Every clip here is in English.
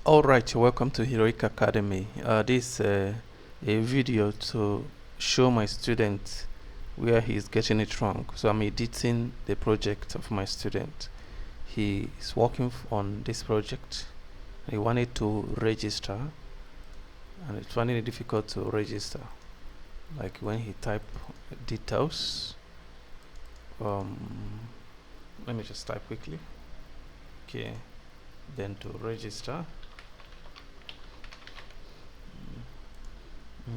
All right, welcome to Heroic Academy. This a video to show my student where he's getting it wrong. So I'm editing the project of my student. He is working on this project. He wanted to register, and it's finding it difficult to register. Like when he type details. Let me just type quickly. Okay, then to register.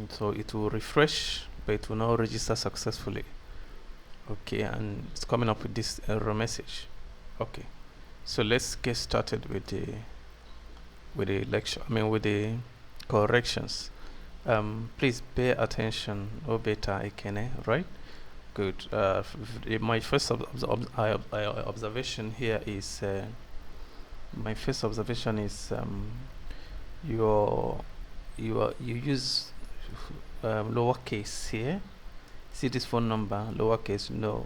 So it will refresh, but it will not register successfully. Okay, and it's coming up with this error message. Okay, so let's get started with the lecture. With the corrections. Please pay attention. Obetta, Ekene, right? Good. My first observation here is you use lowercase here. See this phone number, lowercase. No,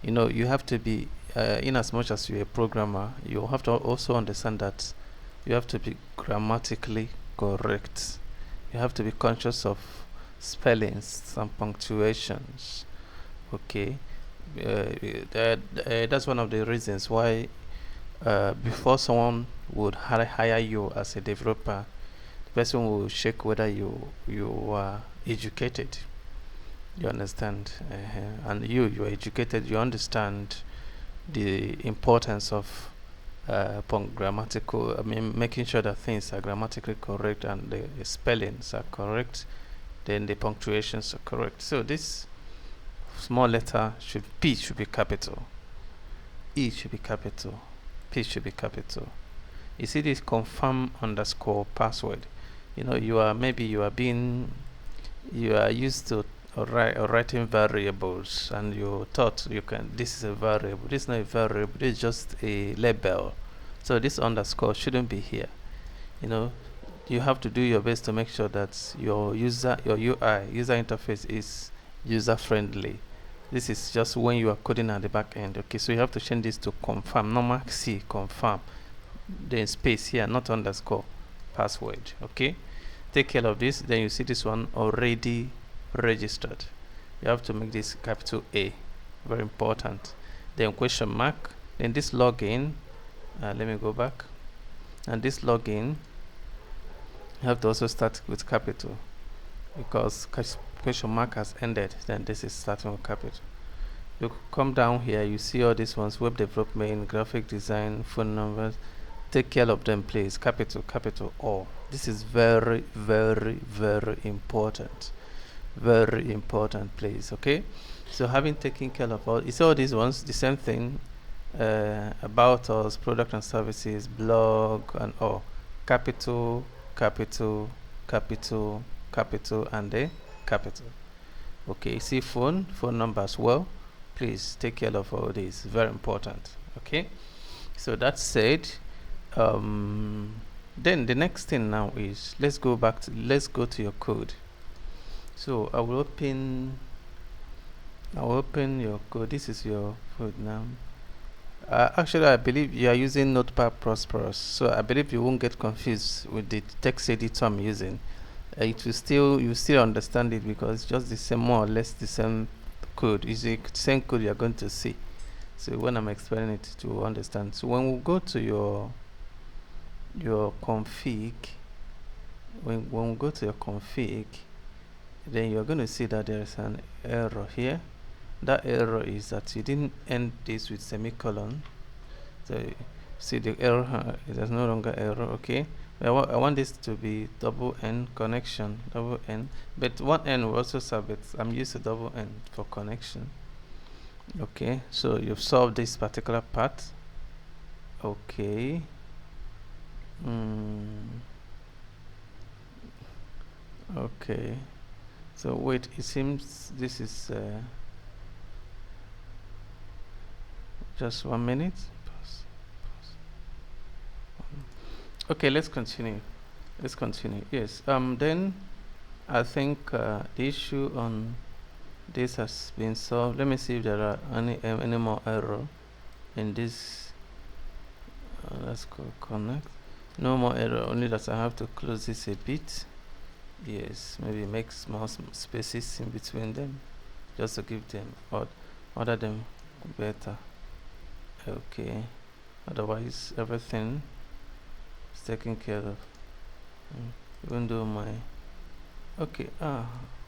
you have to be in as much as you're a programmer, you have to also understand that you have to be grammatically correct. You have to be conscious of spellings and punctuations. Okay, that's one of the reasons why before someone would hire you as a developer, the person will check whether you are educated. You understand? And you are educated. You understand the importance of grammatical. Making sure that things are grammatically correct and the spellings are correct. Then the punctuations are correct. So this small letter P should be capital. E should be capital. P should be capital. You see this confirm underscore password. You are used to writing variables, and you thought this is a variable. This is not a variable, this is just a label. So this underscore shouldn't be here. You have to do your best to make sure that your UI user interface is user friendly. This is just when you are coding at the back end. Okay, so you have to change this to confirm, normal C, confirm, then space here, not underscore, password. Okay, take care of this. Then you see this one already registered. You have to make this capital A, very important. Then question mark. Then this login, let me go back, and this login you have to also start with capital, because question mark has ended. Then this is starting with capital. You come down here, you see all these ones: web development, graphic design, phone numbers. Take care of them, please. Capital all. This is very, very, very important. Very important, please. Okay, so having taken care of all, it's all these ones, the same thing. About us, product and services, blog, and all. Capital, and then capital. Okay, see phone number as well. Please take care of all this. Very important. Okay, so that said, then the next thing now is let's go to your code. So I will open your code. This is your code now. Actually, I believe you are using Notepad++, so I believe you won't get confused with the text editor I'm using. You still understand it, because it's just the same, more or less the same code. It's the same code you are going to see. So when I'm explaining it, to understand. So when we go to your config, when we go to your config, then you're going to see that there is an error here. That error is that you didn't end this with semicolon. So see the error, there's no longer error. Okay, I want this to be double N connection, double N, but one N will also serve it. I'm used to double N for connection. Okay, so you've solved this particular part. Okay. Okay, so wait, it seems this is just 1 minute. Pause. Okay, let's continue. Yes, then I think the issue on this has been solved. Let me see if there are any more error in this. Let's go connect. No more error, only that I have to close this a bit. Yes, maybe make small spaces in between them just to give them order them better. Okay, otherwise everything is taken care of. Even though my okay,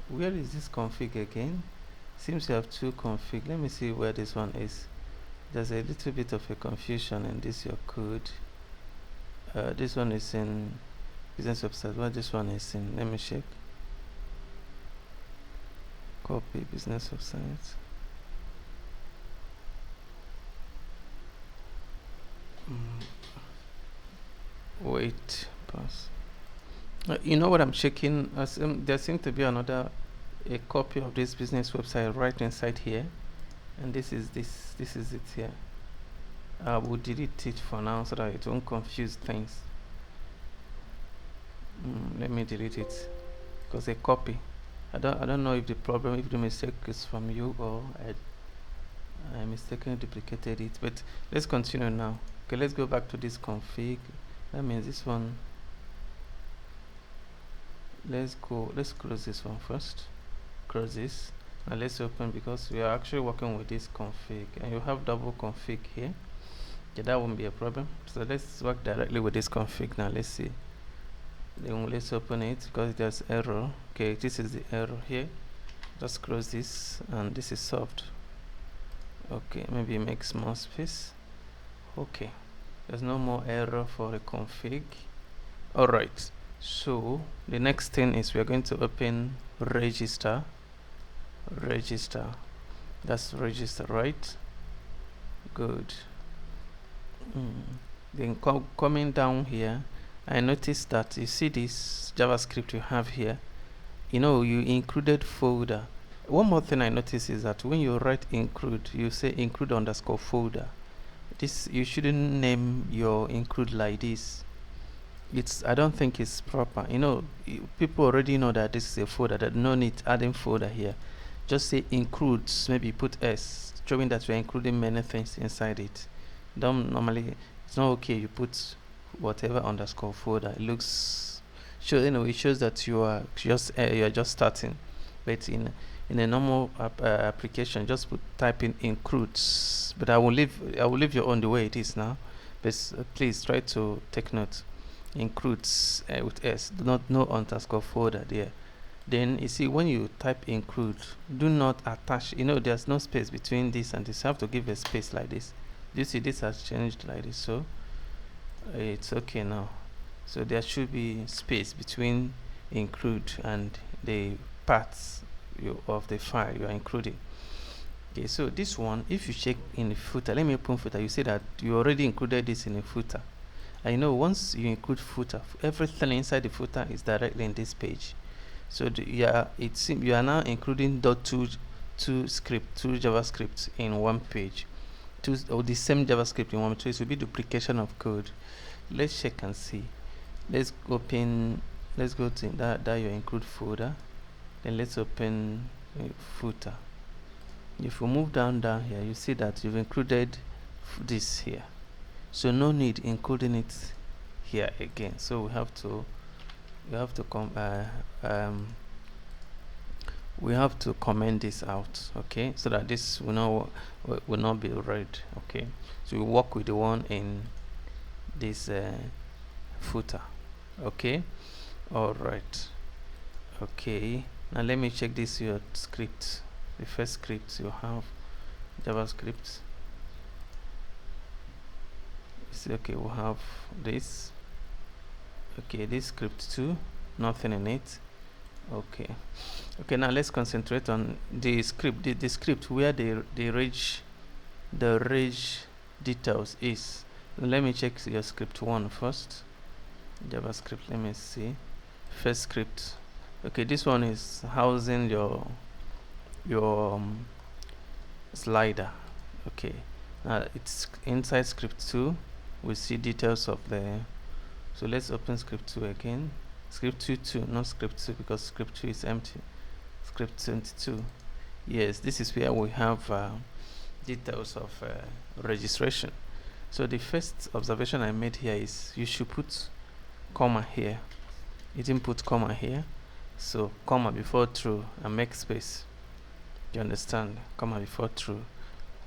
where is this config again? Seems you have two config. Let me see where this one is. There's a little bit of a confusion in this your code. This one is in business website. What this one is in? Let me check. Copy business website. Wait, pass. You know what I'm checking? There seems to be another a copy of this business website right inside here, and this is it here. I will delete it for now so that it won't confuse things. Let me delete it because a copy. I don't know if the mistake is from you or I mistakenly duplicated it. But let's continue now. Okay, let's go back to this config. That means this one. Let's close this one first. Close this. Now let's open because we are actually working with this config and you have double config here. Okay, that won't be a problem. So let's work directly with this config now. Let's see. Then let's open it because there's error. Okay, this is the error here. Just close this and this is solved. Okay, maybe make small space. Okay, there's no more error for the config. Alright, so the next thing is we're going to open register. That's register, right? Good. Then coming down here, I noticed that you see this JavaScript you have here. You know, you included folder. One more thing I noticed is that when you write include, you say include underscore folder. This, you shouldn't name your include like this. I don't think it's proper. You know, people already know that this is a folder. That no need adding folder here. Just say includes. Maybe put S, showing that we're including many things inside it. Don't normally. It's not okay. You put whatever underscore folder. It looks. It shows that you are just starting. But in a normal application, just type in includes. But I will leave your own the way it is now. But please try to take note. Includes with S, no underscore folder there. Then you see when you type include, do not attach. You know there's no space between this and this. You have to give a space like this. You see this has changed like this, so it's okay now. So there should be space between include and the parts of the file you are including. Okay, so this one, if you check in the footer, let me open footer. You see that you already included this in the footer. I know once you include footer, everything inside the footer is directly in this page. So you are now including two JavaScripts in one page, or the same JavaScript in one page. So it will be duplication of code. Let's check and see. Let's go to that your include folder. Then let's open footer. If we move down here, you see that you've included this here. So no need including it here again. So we have to comment this out, okay, so that this will not be read. Okay, so we work with the one in this footer. Okay, all right. Okay, now let me check this your script. The first script you have JavaScript. Okay, we'll have this. Okay, this script too, nothing in it. Okay, now let's concentrate on the script. The script where the range details is. Let me check your script one first. JavaScript, let me see. First script. Okay, this one is housing your slider. Okay, now it's inside script 2. We see details of the. So let's open script 2 again. Script 2, not script 2, because script 2 is empty. Script 22. Yes, this is where we have details of registration. So the first observation I made here is you should put comma here. You didn't put comma here, so comma before true and make space. You understand? Comma before true.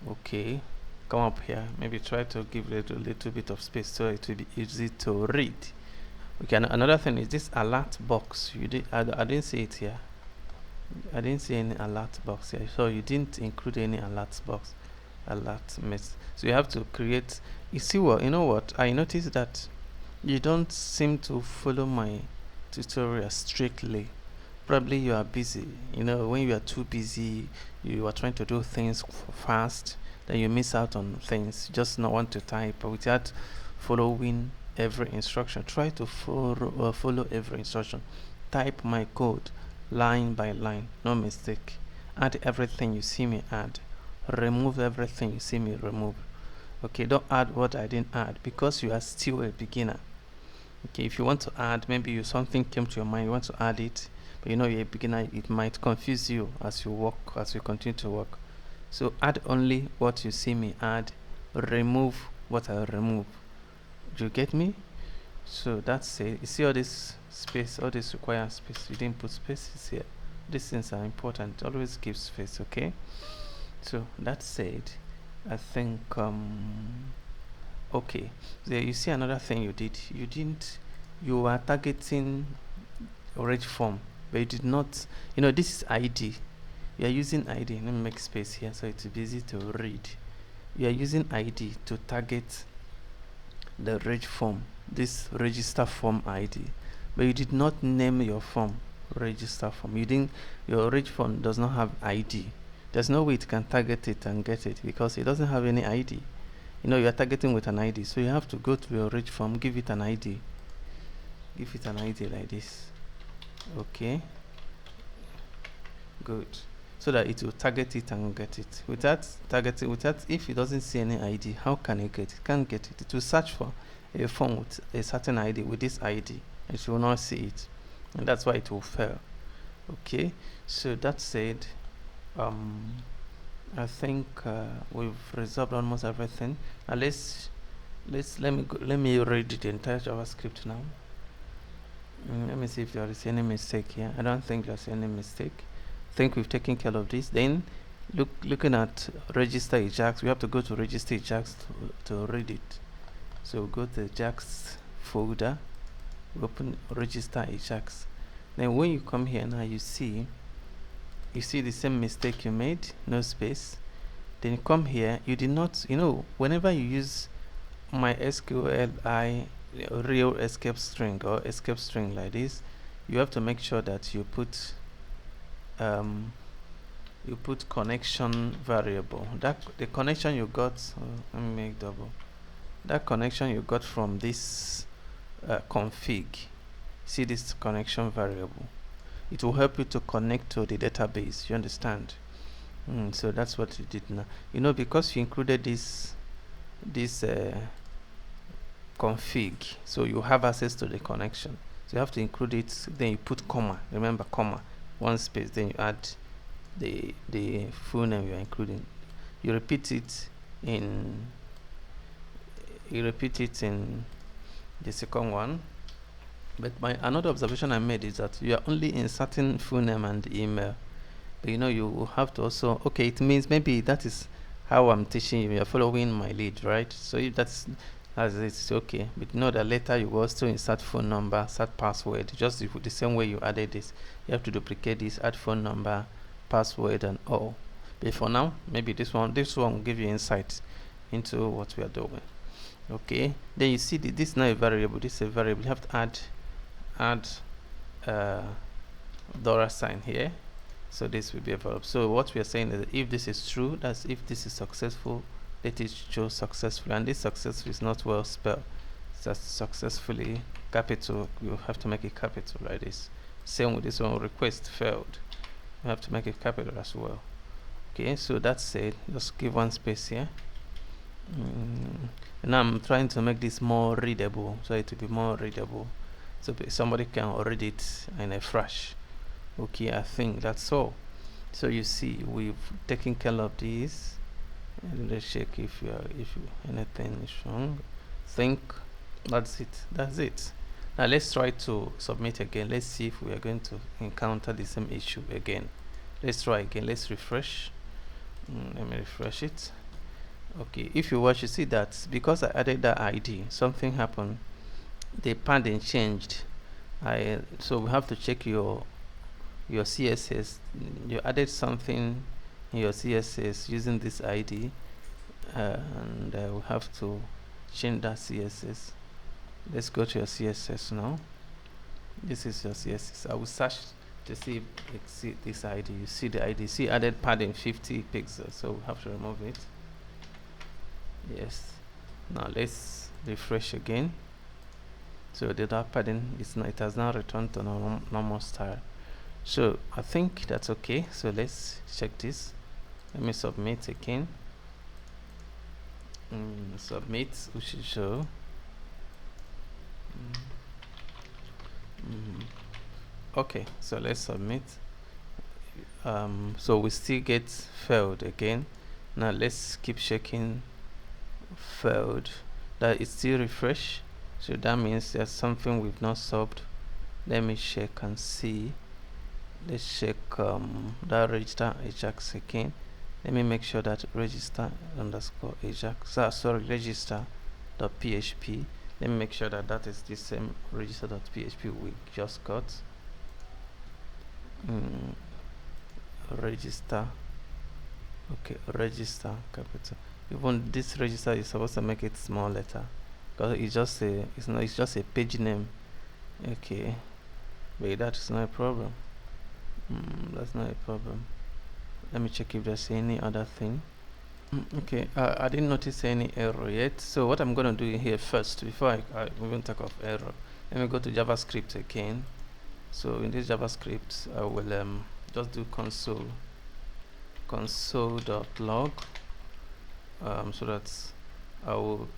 Okay, come up here. Maybe try to give it a little bit of space so it will be easy to read. Okay, another thing is this alert box. I didn't see it here. I didn't see any alert box here, so you didn't include any alert box. Alert miss. So you have to create. You see what? You know what? I noticed that you don't seem to follow my tutorial strictly. Probably you are busy. You know, when you are too busy, you are trying to do things fast, then you miss out on things. You just not want to type without following every instruction. Try to follow every instruction. Type my code line by line, no mistake. Add everything you see me add. Remove everything you see me remove. Okay, don't add what I didn't add because you are still a beginner. Okay, if you want to add, maybe something came to your mind, you want to add it, but you know you're a beginner, it might confuse you as you work, as you continue to work. So add only what you see me add, remove what I remove. Do you get me? So that's it. You see all this space, all this requires space. You didn't put spaces here. These things are important. Always give space, okay? So that said, I think okay, there you see another thing you did. You were targeting reg form, but you did not. You know, this is ID. You are using ID. Let me make space here so it's easy to read. You are using ID to target the reg form, this register form ID, but you did not name your form register form. Your reg form does not have ID. There's no way it can target it and get it because it doesn't have any ID. You know, you are targeting with an ID, so you have to go to your reg form, give it an ID. Give it an ID like this. Okay, good, so that it will target it and get it. Without targeting, if it doesn't see any ID, how can it get it? It can't get it. It will search for a form with a certain ID, with this ID, and it will not see it, and that's why it will fail. Okay, so that said, I think we've resolved almost everything. Let me read the entire JavaScript now. Let me see if there is any mistake here. I don't think there's any mistake. I think we've taken care of this. Then looking at register Ajax, we have to go to register Ajax to read it. So go to the Ajax folder, open register Ajax. Then when you come here now, you see the same mistake you made, no space. Then you come here, you did not, you know, whenever you use my SQLi real escape string or escape string like this, you have to make sure that you put connection variable. That the connection you got, let me make double. That connection you got from this config. See this connection variable. It will help you to connect to the database. You understand? So that's what you did now. You know, because you included this config, so you have access to the connection. So you have to include it. Then you put comma. Remember, comma, one space. Then you add the full name you are including. You repeat it in the second one. But another observation I made is that you are only inserting full name and email. But you know, you have to also, okay, it means maybe that is how I'm teaching you. You're following my lead, right? So if that's it's okay. But know that later you will also insert phone number, insert password, just the same way you added this. You have to duplicate this, add phone number, password, and all. But for now, maybe this one will give you insight into what we are doing. Okay. Then you see this is not a variable. This is a variable. You have to add dollar sign here, so this will be a variable. So what we are saying is, if this is true, that's if this is successful, let it show successfully, and this successful is not well spelled. That's successfully capital. You have to make it capital like this. Same with this one, request failed. You have to make it capital as well. Okay, so that's it. Just give one space here. Now I'm trying to make this more readable, so it will be more readable, so somebody can read it in a flash. Okay, I think that's all. So you see, we've taken care of this. And let's check if anything is wrong. Think that's it. That's Now let's try to submit again. Let's see if we are going to encounter the same issue again. Let's try again. Let's refresh. Let me refresh it. Okay, if you watch, you see that because I added that ID, something happened. The padding changed. So we have to check your CSS. You added something in your CSS using this ID, and we have to change that CSS. Let's go to your CSS now. This is your CSS. I will search to see if see this ID. You see the ID. See added padding 50 pixels, so we have to remove it. Yes. Now let's refresh again. So the dark padding is not. It has now returned to normal style. So I think that's okay. So let's check this. Let me submit again. Submit. We should show. Okay, so let's submit. So we still get failed again. Now let's keep checking failed. That is still refresh, so that means there's something we've not solved. Let me check and see. Let's check that register ajax again. Let me make sure that register underscore ajax, sorry, register.php. Let me make sure that that is the same register.php we just got. Register. Okay, register capital. Even this register is supposed to make it small letter because it's just a page name. Okay, but that is not a problem. That's not a problem. Let me check if there's any other thing. Okay, I didn't notice any error yet. So what I'm gonna do here first, before I even talk of error, let me go to JavaScript again. So in this JavaScript, I will just do console.log, so that I will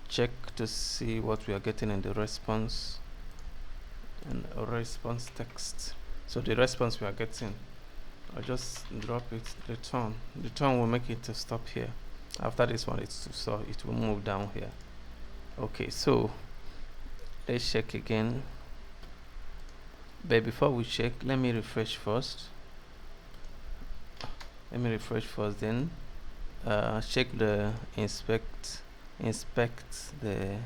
check to see what we are getting in the response and response text. So the response we are getting, I'll just drop it. Return will make it to stop here. After this one, so it will move down here. Okay, so let's check again. But before we check, let me refresh first. Then check the inspect the,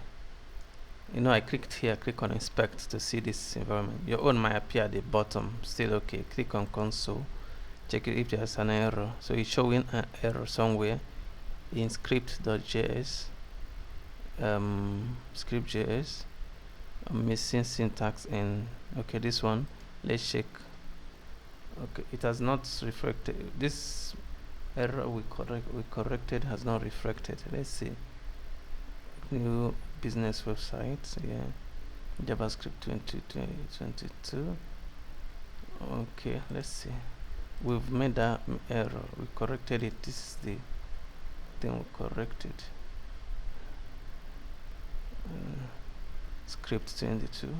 I click on inspect to see this environment. Your own might appear at the bottom. Still okay. Click on console, check it if there's an error. So it's showing an error somewhere in script.js. Script.js. I'm missing syntax in, okay, this one. Let's check. Okay, it has not reflected. This error we corrected has not reflected. Let's see. New business website. Yeah, JavaScript 2022. Okay, let's see. We've made that error. We corrected it. This is the thing we corrected. Script 22.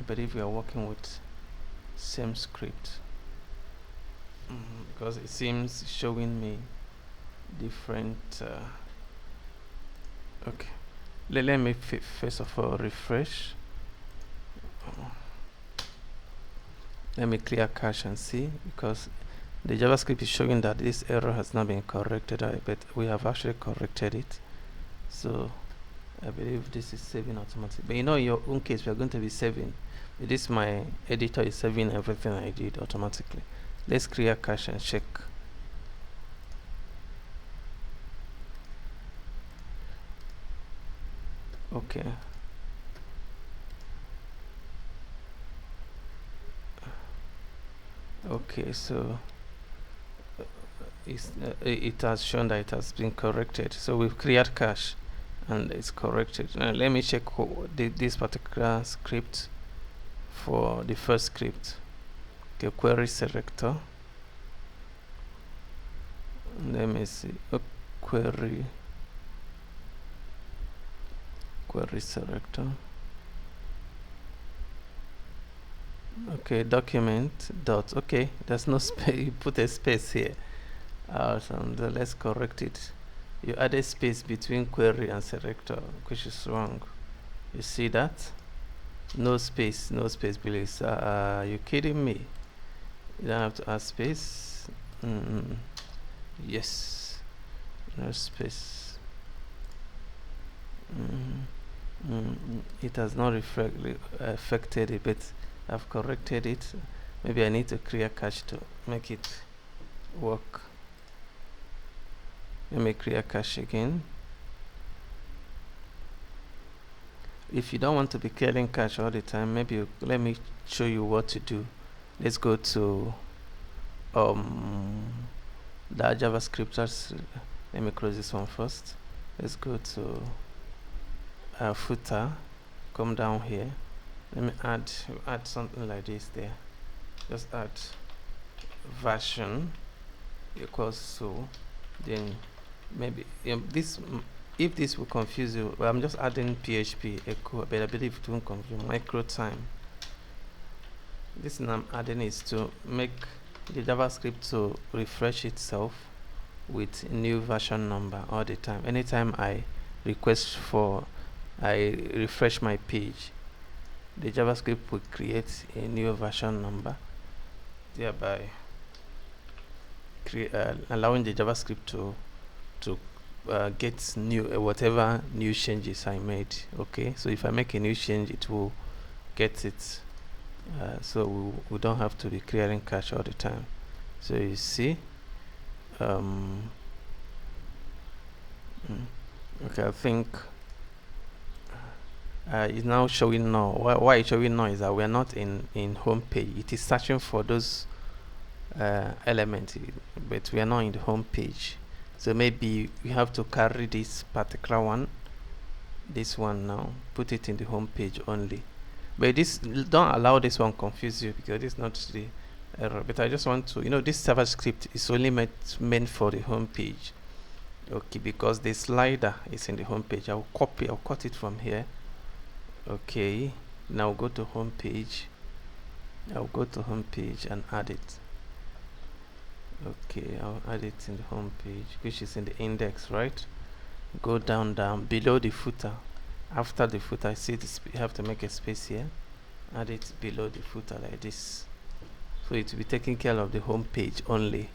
But if you are working with same script, because it seems showing me different. Okay, let me first of all refresh. Let me clear cache and see, because the JavaScript is showing that this error has not been corrected, but we have actually corrected it. So I believe this is saving automatically. But in your own case, we are going to be saving. This my editor is saving everything I did automatically. Let's clear cache and check. Okay. Okay, so it has shown that it has been corrected. So we've cleared cache and it's corrected. Now let me check this particular script for the first script. Okay, query selector. Let me see. Query selector. Okay, document dot. Okay, there's no space. You put a space here. Awesome. Let's correct it. You added space between query and selector, which is wrong. You see that? No space, no space, please. You kidding me? You don't have to add space. Yes, no space. It has not affected it, but I've corrected it. Maybe I need to create cache to make it work. Let me create cache again. If you don't want to be clearing cache all the time, maybe let me show you what to do. Let's go to the JavaScript. Let me close this one first. Let's go to footer. Come down here. Let me add something like this there. Just add version equals to, then maybe this. If this will confuse you, well, I'm just adding PHP echo, but I believe it won't confuse micro time. This thing I'm adding is to make the JavaScript to refresh itself with new version number all the time. Anytime I refresh my page, the JavaScript will create a new version number, thereby allowing the JavaScript to get new whatever new changes I made. Okay, so if I make a new change, it will get it. So we don't have to be clearing cache all the time. So you see, okay, I think it's now showing now. Why it's showing now is that we are not in home page. It is searching for those elements, but we are not in the home page. So maybe we have to carry this particular one, this one now, put it in the home page only. But this, don't allow this one confuse you, because it's not the error. But I just want to, this JavaScript is only meant for the home page. Okay, because the slider is in the home page. I'll cut it from here. Okay, now go to home page. I'll go to home page and add it. Okay, I'll add it in the home page, which is in the index, right? Go down below the footer. After the footer, see this, you have to make a space here. Add it below the footer like this, so it will be taking care of the home page only.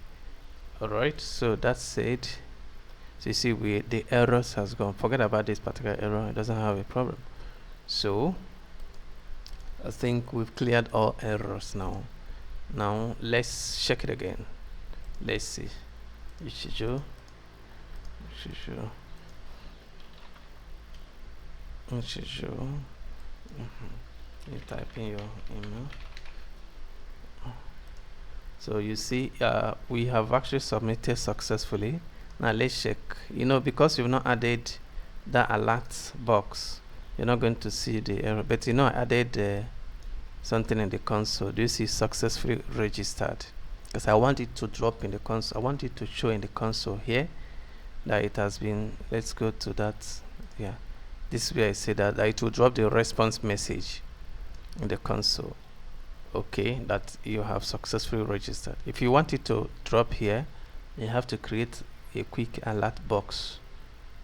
Alright, so that's it. So you see, the errors has gone. Forget about this particular error, it doesn't have a problem. So I think we've cleared all errors now. Now let's check it again. Let's see. You type in your email. So you see, we have actually submitted successfully. Now let's check. Because you've not added that alert box, you're not going to see the error. But I added something in the console. Do you see successfully registered? Because I want it to drop in the console. I want it to show in the console here that it has been. Let's go to that. Yeah, this is where I say that it will drop the response message in the console. Okay, that you have successfully registered. If you want it to drop here, you have to create a quick alert box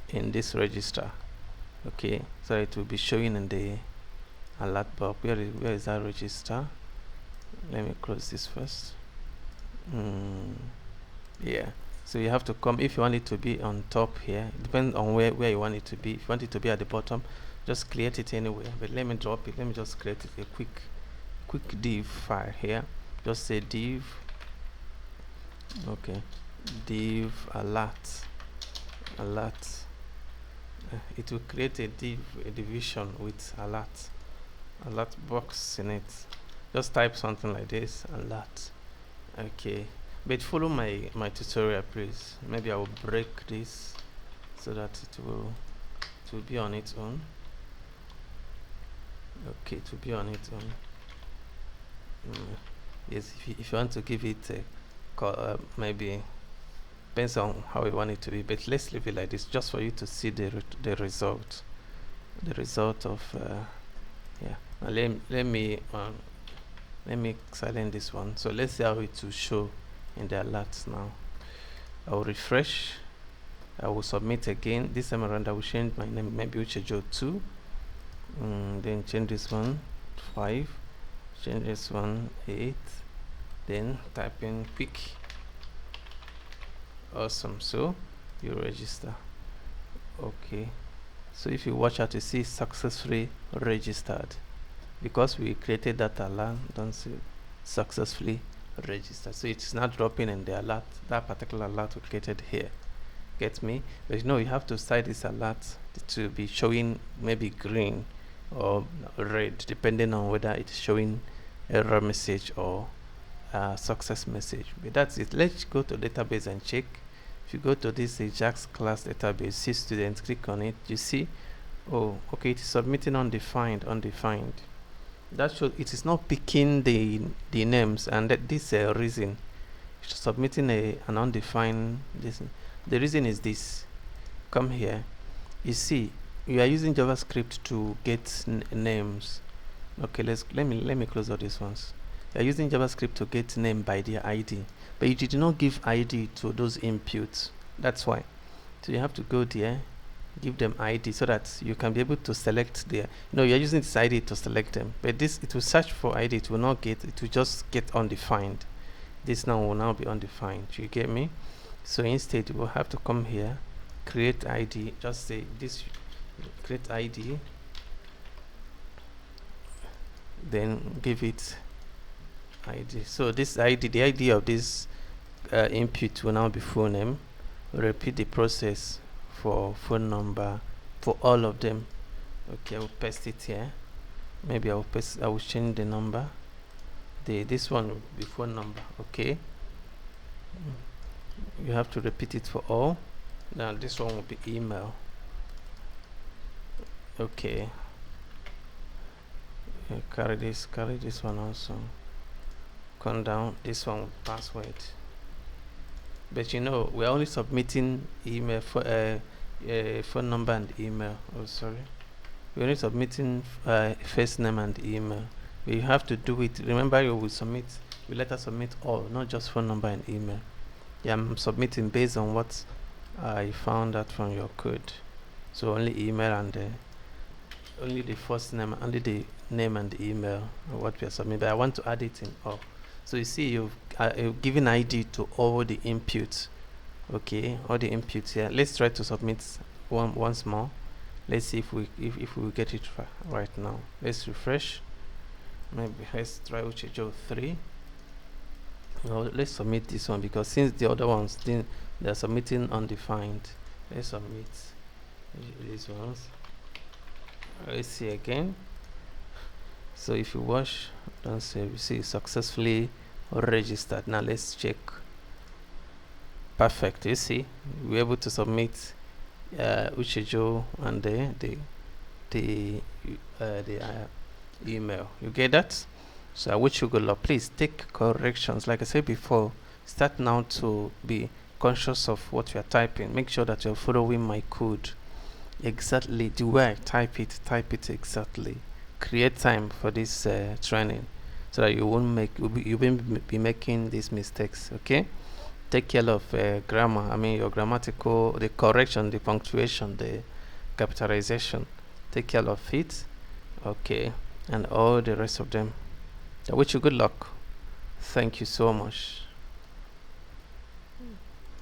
in this register. Okay, so it will be showing in the alert box. Where is that register? Let me close this first. Yeah, so you have to come. If you want it to be on top here, it depends on where you want it to be. If you want it to be at the bottom, just create it anywhere. But let me drop it. Let me just create a quick div file here. Just say div. Okay, div alert. It will create a division with alert box in it. Just type something like this, alert. Okay, but follow my tutorial, please. Maybe I will break this so that it will be on its own. Okay, it will be on its own. Yes, if you want to give it a maybe depends on how you want it to be, but let's leave it like this just for you to see the result of yeah. Now let me silence this one. So let's see how it will show in the alerts now. I will refresh. I will submit again. This time around I will change my name, maybe Uchejo 2. Then change this one 5, change this one 8, then type in quick. Awesome. So you register. Okay, so if you watch out, you see successfully registered, because we created that alert. Don't see successfully registered, so it's not dropping in the alert, that particular alert we created here. Get me? But you have to set this alert to be showing maybe green or red, depending on whether it's showing error message or success message. But that's it. Let's go to database and check. If you go to this Ajax class database, see students, click on it, you see, oh, okay, it's submitting undefined. That shows it is not picking the names, and that this reason it's submitting an undefined this. The reason is this. Come here, you see, you are using JavaScript to get names. Okay, let me close all these ones. You are using JavaScript to get name by their ID, but you did not give ID to those inputs. That's why. So you have to go there, give them ID so that you can be able to select their. You're using this ID to select them, but this, it will search for ID. It will not get. It will just get undefined. This now will now be undefined. You get me? So instead, you will have to come here, create ID. Just say this, create ID, then give it ID. So this ID, the ID of this input will now be full name. Repeat the process for phone number for all of them. Okay, I will paste it here. Maybe I will change the number. This one will be phone number. Okay, you have to repeat it for all. Now this one will be email. Okay, carry this one also. Come down, this one with password. But we're only submitting email for phone number and email. Oh, sorry, we're only submitting first name and email. You have to do it. Remember, you let us submit all, not just phone number and email. Yeah, I'm submitting based on what I found out from your code. So only email and only the first name, only the name and the email, what we are submitting. But I want to add it in all. So you see, you've given ID to all the inputs. Okay, all the inputs here. Let's try to submit once more. Let's see if we get it right now. Let's refresh. Maybe let's try Uchejo 3. Well, let's submit this one, because since the other ones they're submitting undefined. Let's submit these ones. Let's see again. So if you watch, don't say, you see successfully registered. Now let's check. Perfect. You see, we're able to submit Uchejo and the email. You get that? So I wish you good luck. Please take corrections. Like I said before, start now to be conscious of what you are typing. Make sure that you're following my code exactly the way I type it exactly. Create time for this training, so that you won't be making these mistakes. Okay, take care of grammar. I mean, your grammatical, the correction, the punctuation, the capitalization. Take care of it. Okay, and all the rest of them. I wish you good luck. Thank you so much.